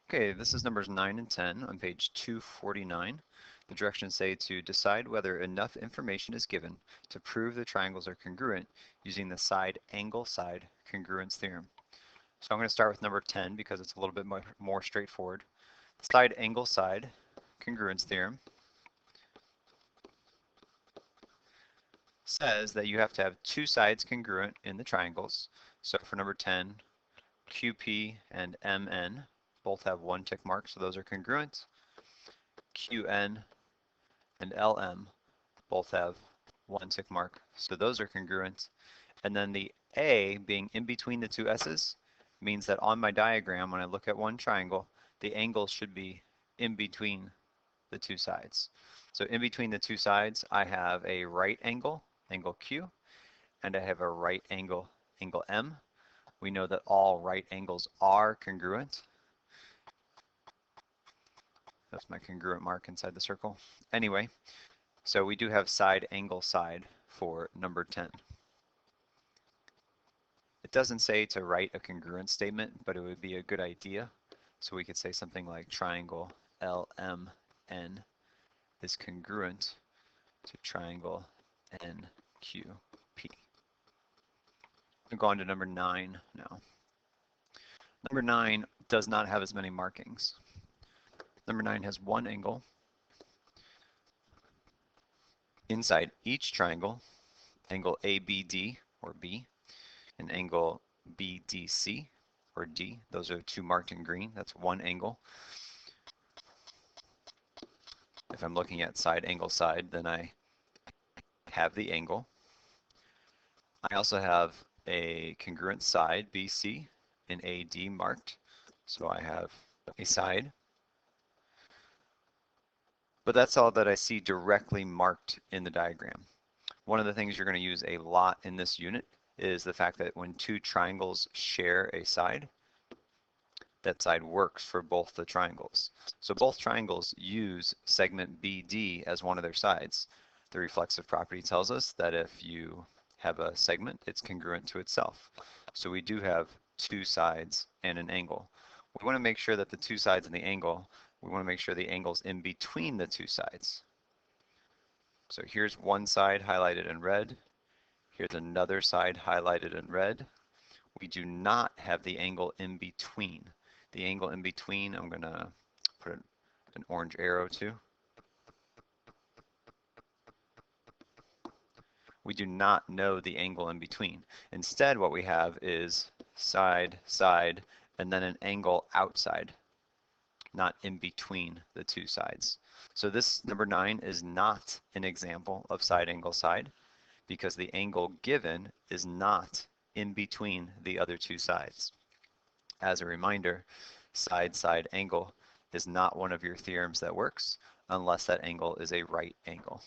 Okay, this is numbers 9 and 10 on page 249. The directions say to decide whether enough information is given to prove the triangles are congruent using the side angle side congruence theorem. So I'm going to start with number 10 because it's a little bit more straightforward. The side angle side congruence theorem says that you have to have two sides congruent in the triangles. So for number 10, QP and MN both have one tick mark, so those are congruent. QN and LM both have one tick mark, so those are congruent. And then the A being in between the two S's means that on my diagram, when I look at one triangle, the angle should be in between the two sides. So in between the two sides, I have a right angle, angle Q, and I have a right angle, angle M. We know that all right angles are congruent. That's my congruent mark inside the circle. Anyway, so we do have side angle side for number 10. It doesn't say to write a congruent statement, but it would be a good idea. So we could say something like triangle LMN is congruent to triangle NQP. We'll go on to number 9 now. Number 9 does not have as many markings. Number 9 has one angle inside each triangle, angle ABD or B, and angle BDC or D. Those are two marked in green. That's one angle. If I'm looking at side angle side, then I have the angle. I also have a congruent side, BC, and AD marked. So I have a side. But that's all that I see directly marked in the diagram. One of the things you're going to use a lot in this unit is the fact that when two triangles share a side, that side works for both the triangles. So both triangles use segment BD as one of their sides. The reflexive property tells us that if you have a segment, it's congruent to itself. So we do have two sides and an angle. We want to make sure that the two sides and the angle, we want to make sure the angle's in between the two sides. So here's one side highlighted in red. Here's another side highlighted in red. We do not have the angle in between. The angle in between, I'm going to put an orange arrow to. We do not know the angle in between. Instead, what we have is side, side, and then an angle outside, not in between the two sides. So this number 9 is not an example of side angle side because the angle given is not in between the other two sides. As a reminder, side-side angle is not one of your theorems that works unless that angle is a right angle.